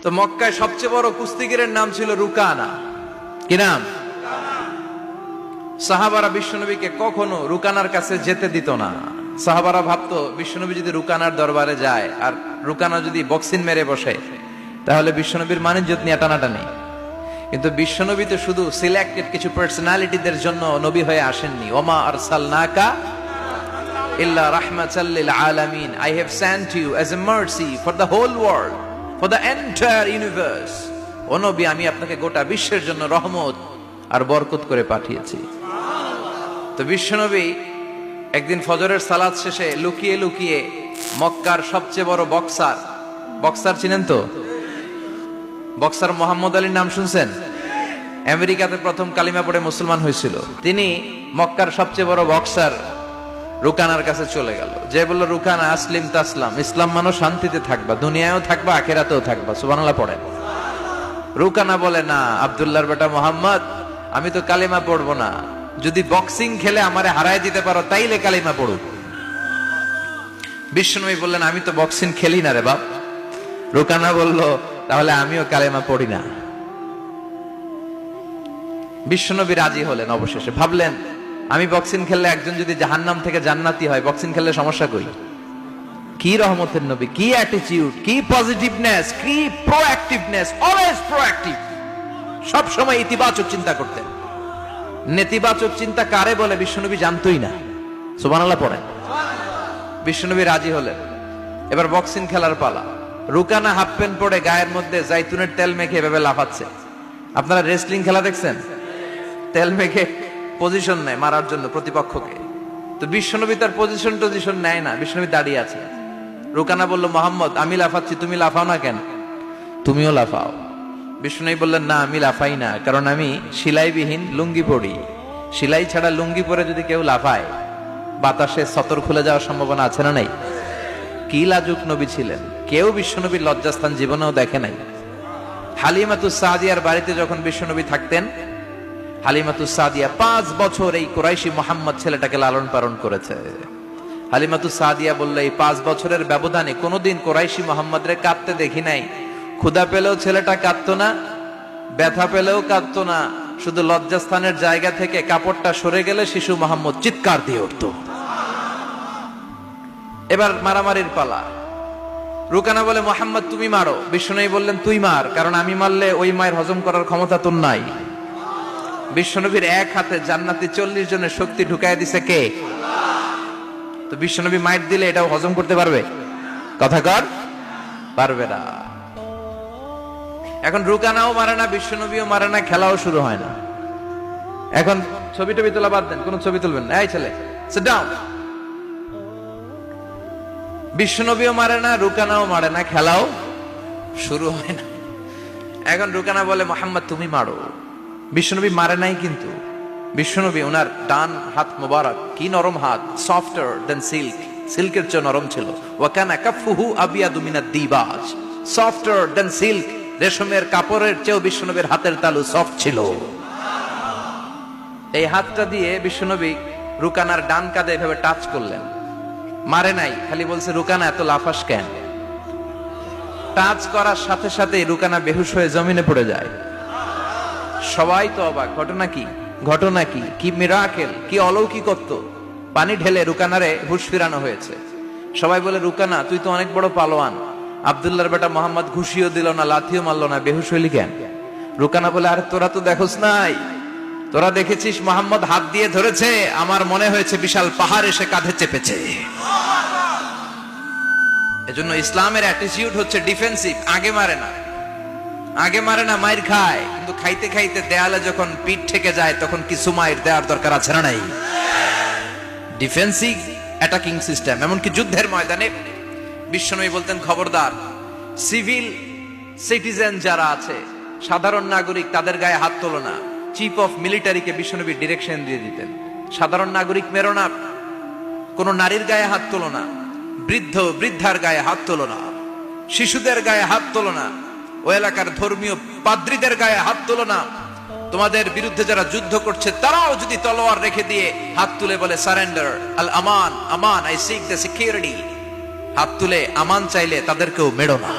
তো মক্কায় সবচেয়ে বড় কুস্তিগিরের নাম ছিল রুকানা। কি নাম? সাহাবারা বিশ্বনবীকে কখনো রুকানার কাছে যেতে দিত না। সাহাবারা ভাবতো বিশ্বনবী যদি রুকানার দরবারে যায় আর রুকানা যদি বক্সিং মেরে বসে তাহলে বিশ্বনবীর মানিজ্যত নিয়ে টানাটানি। কিন্তু বিশ্বনবী তো শুধু সিলেক্টেড কিছু পার্সোনালিটিদের জন্য নবী হয়ে আসেননি। ওমা আরসালনাকা ইল্লা রাহমাতাল লিল আলামিন, I have sent you as a mercy for the whole world, for the entire universe. ও নবী, আমি আপনাকে গোটা বিশ্বের জন্য রহমত আর বরকত করে পাঠিয়েছি। তো বিশ্বনবী একদিন ফজরের সালাত শেষে লুকিয়ে লুকিয়ে মক্কার সবচেয়ে বড় বক্সার চিনেন তো? বক্সার মোহাম্মদ আলীর নাম শুনছেন? আমেরিকাতে প্রথম কালিমা পড়ে মুসলমান হয়েছিল। তিনি মক্কার সবচেয়ে বড় বক্সার রুকানার কাছে চলে গেল, যে বলল, রুকানা আসলিম তাসলাম, ইসলাম মানো শান্তিতে থাকবা, দুনিয়ায়ও থাকবা আখিরাতেও থাকবা। সুবহানাল্লাহ পড়েন। রুকানা বলে, না আব্দুল্লাহর বেটা মোহাম্মদ, আমি তো কালিমা পড়বো না, যদি বক্সিং খেলে আমারে হারায় দিতে পারো তাইলে কালিমা পড়ব। বিশ্বনবী বললেন, আমি তো বক্সিং খেলি না রে বাপ। রুকানা বলল, তাহলে আমিও কালেমা পড়ি না। বিশ্বনবী রাজি হলেন। অবশেষে ভাবলেন, আমি বক্সিং খেললে একজন যদি জাহান্নাম থেকে জান্নাতি হয়, বক্সিং খেললে সমস্যা কই? কি রহমতের নবী, কি অ্যাটিটিউড, কি পজিটিভনেস, কি প্রোঅ্যাক্টিভনেস, অলওয়েজ প্রোঅ্যাক্টিভ। সব সময় ইতিবাচক চিন্তা করতেন। নেতিবাচক চিন্তা কারে বলে বিশ্বনবী জানতোই না। সুবহানাল্লাহ পড়েন। বিশ্বনবী রাজি হলেন। এবার বক্সিং খেলার পালা। রুকানা হাফ প্যান্ট পরে গায়ের মধ্যে জাইতুনের তেল মেখে এভাবে লাফাচ্ছে। আপনারা রেসলিং খেলা দেখছেন? তেল মেখে পজিশন নেয় মারার জন্য প্রতিপক্ষকে। তো বিশ্বনবী তার পজিশন নেয় না, বিশ্বনবী দাঁড়িয়ে আছে। রুকানা বলল, মোহাম্মদ, আমি লাফাচ্ছি, তুমি লাফাও না কেন? তুমিও লাফাও। বিশ্বনবী বললেন, না আমি লাফাই না, কারণ আমি সেলাইবিহীন লুঙ্গি পরি। সেলাই ছাড়া লুঙ্গি পরে যদি কেউ লাফায় বাতাসে সতর খুলে যাওয়ার সম্ভাবনা আছে না নাই? কি লাজুক নবী ছিলেন, কেউ বিশ্বনবীর লজ্জাস্থান জীবনেও দেখে নাই। হালিমাতুস সাদিয়ার বাড়িতে যখন বিশ্বনবী থাকতেন, হালিমাতুস সাদিয়া 5 বছর এই কুরাইশি মোহাম্মদ ছেলেটাকে লালন পালন করেছে। হালিমাতুস সাদিয়া বললে, এই 5 বছরের ব্যবধানে কোনোদিন কুরাইশি মোহাম্মদরে কাঁদতে দেখি নাই। ক্ষুধা পেলেও ছেলেটা কাঁদতো না, ব্যথা পেলেও কাঁদতো না, শুধু লজ্জাস্থানের জায়গা থেকে কাপড়টা সরে গেলে শিশু মোহাম্মদ চিৎকার দিয়ে উঠতো। এবার মারামারির পালা। রুকানা বলে, মোহাম্মদ তুমি মারো। বিশ্বনবী বললেন, তুই মার, কারণ আমি মারলে ওই মায়ের হজম করার ক্ষমতা তোর নাই। বিশ্বনবীর এক হাতে জান্নাতি 40 জনের শক্তি ঢুকায় দিছে কে? তো বিশ্বনবী মাইর দিলে এটাও হজম করতে পারবে? কথা কর, পারবে না। এখন রুকানাও মারে না, বিশ্বনবীও মারে না, খেলাও শুরু হয় না। এখন ছবি টবি তোলা বাদ দেন, কোন ছবি তুলবেন না। এই ছেলে, সিট ডাউন। বিশ্বনবীও মারে না, রুকানাও মারে না, খেলাও শুরু হয় না। এখন রুকানা বলে, মোহাম্মদ তুমি মারো। বিশ্বনবী মারে নাই, কিন্তু বিশ্বনবী ওনার ডান হাত মোবারক, কি নরম হাত, সফটার দেন সিল্ক, সিল্কের চেয়ে নরম ছিল। ওয়াকানা কাফুহু আবিয়াদু মিনাদ দিবাজ, সফটার দেন সিল্ক, রেশমের কাপড়ের চেয়েও বিশ্বনবীর হাতের তালু সফট ছিল। এই হাতটা দিয়ে বিশ্বনবী রুকানার ডান কাঁধে এভাবে টাচ করলেন। মারে নাই, খালি বলছে, রুকানা এত লাফাস কেন? টাচ করার সাথে সাথে রুকানা বেহুশ হয়ে জমিনে পড়ে যায়। সবাই তো অবাক, ঘটনা কি, ঘটনা কি, কি মিরাকেল, কি অলৌকিকত্ব। পানি ঢেলে রুকানারে হুঁশ ফিরানো হয়েছে। সবাই বলে, রুকানা তুই তো অনেক বড় পালোয়ান, আব্দুল্লাহর বেটা মোহাম্মদ ঘুষিও দিল না, লাথিও মারলো না, বেহুশ হইলি কেন? রুকানা বলে, আরে তোরা তো দেখোস নাই, তোরা দেখেছিস মোহাম্মদ হাত দিয়ে ধরেছে, আমার মনে হয়েছে বিশাল পাহাড় এসে কাঁধে চেপেছে। এজন্য ইসলামের অ্যাটিটিউড হচ্ছে ডিফেন্সিভ। আগে মারে না, আগে মারে না, মাইর খায়, কিন্তু খাইতে খাইতে দেয়ালে যখন পিঠ থেকে যায় তখন কিছু মাইর দেওয়ার দরকার আছে না নাই? Defensive attacking system. এমনকি যুদ্ধের ময়দানে বিশ্বনবী বলতেন, খবরদার, সিভিল সিটিজেন যারা আছে, সাধারণ নাগরিক, তাদের গায়ে হাত তোলো না। চিফ অফ মিলিটারিকে বিশ্বনবী ডিরেকশন দিয়ে দিতেন, সাধারণ নাগরিক মেরো না, কোন নারীর গায়ে হাত তোলো না, বৃদ্ধ বৃদ্ধার গায়ে হাত তোলো না, শিশুদের গায়ে হাত তোলো না, ও এলাকার ধর্মীয় পাদ্রীদের গায়ে হাত তোলো না। তোমাদের বিরুদ্ধে যারা যুদ্ধ করছে তারাও যদি তলোয়ার রেখে দিয়ে হাত তুলে বলে surrender, Al Aman, Aman, I sick the security, হাত তুলে আমান চাইলে তাদেরকেও মেরো না।